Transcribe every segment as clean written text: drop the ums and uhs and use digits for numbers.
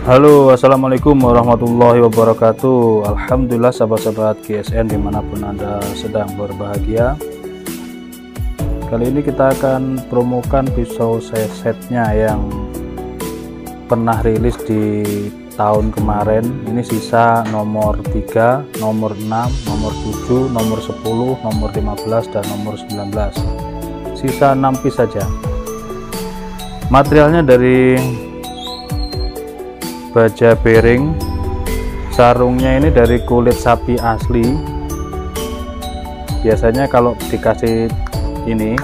Halo, assalamualaikum warahmatullahi wabarakatuh. Alhamdulillah sahabat-sahabat GSN dimanapun Anda sedang berbahagia. Kali ini kita akan promokan pisau sesetnya yang pernah rilis di tahun kemarin. Ini sisa nomor 3, nomor 6, nomor 7, nomor 10, nomor 15, dan nomor 19. Sisa 6 piece saja. Materialnya dari baja bearing, sarungnya ini dari kulit sapi asli. Biasanya kalau dikasih ini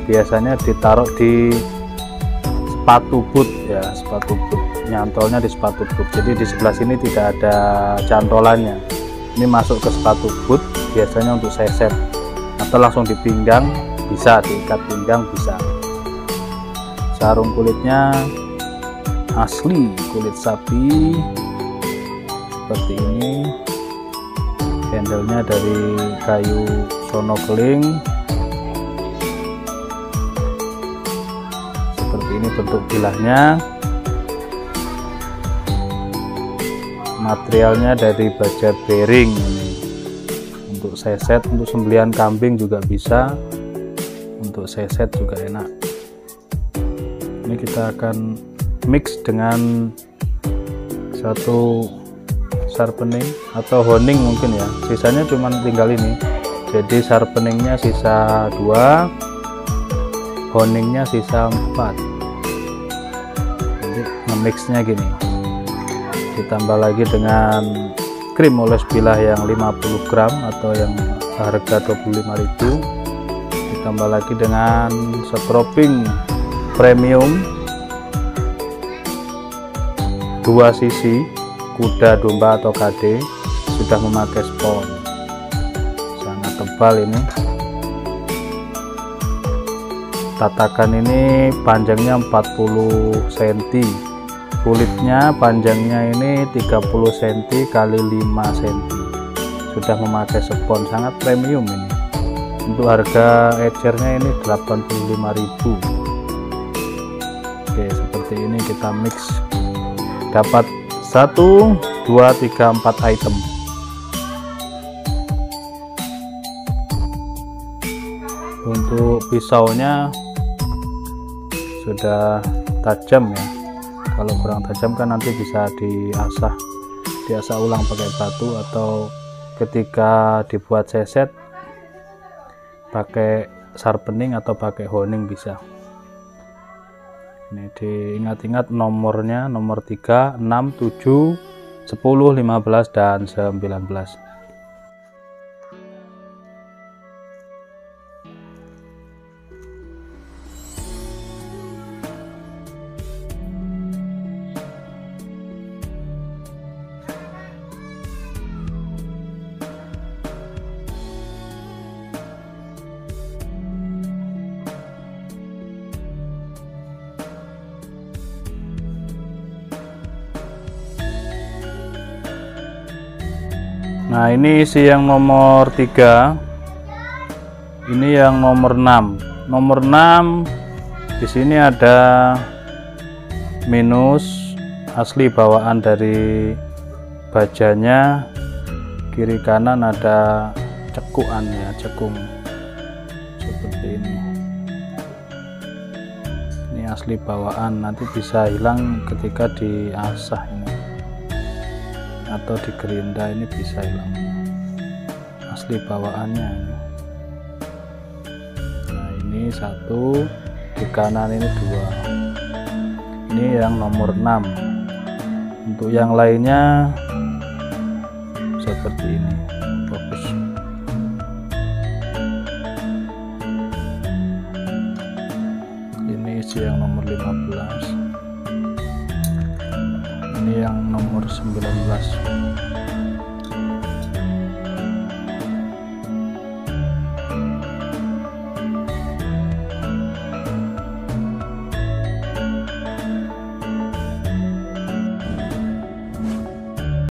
biasanya ditaruh di sepatu boot ya, sepatu boot, nyantolnya di sepatu boot. Jadi di sebelah sini tidak ada cantolannya, ini masuk ke sepatu boot biasanya untuk seset, atau langsung di pinggang bisa, diikat pinggang bisa. Sarung kulitnya asli kulit sapi seperti ini, handle-nya dari kayu sono keling seperti ini bentuk bilahnya. Materialnya dari baja bearing ini, untuk seset, untuk sembelihan kambing juga bisa, untuk seset juga enak. Ini kita akan mix dengan satu sharpening atau honing mungkin ya, sisanya cuma tinggal ini. Jadi sharpeningnya sisa 2, honingnya sisa 4. Jadi nge-mixnya gini, ditambah lagi dengan krim oles bilah yang 50 gram atau yang harga 25.000, ditambah lagi dengan stropping premium 2 sisi kuda domba atau KD, sudah memakai spons, sangat tebal ini. Tatakan ini panjangnya 40 cm, kulitnya panjangnya ini 30 cm kali 5 cm, sudah memakai spons, sangat premium ini. Untuk harga ecernya ini 85.000. Oke, seperti ini kita mix, dapat 1, 2, 3, 4 item. Untuk pisaunya sudah tajam ya, kalau kurang tajam kan nanti bisa diasah ulang pakai batu, atau ketika dibuat seset pakai sharpening atau pakai honing bisa. Ini diingat-ingat nomornya, nomor 3, 6, 7, 10, 15, dan 19. Nah, ini isi yang nomor 3, ini yang nomor 6. Nomor 6 di sini ada minus asli bawaan dari bajanya, kiri kanan ada cekuan ya, cekung seperti ini. Ini asli bawaan, nanti bisa hilang ketika diasah ini, atau di gerinda ini bisa hilang, asli bawaannya. Nah, ini 1, di kanan ini 2. Ini yang nomor 6. Untuk yang lainnya seperti ini, fokus. Ini isi yang nomor 15, ini yang nomor 19.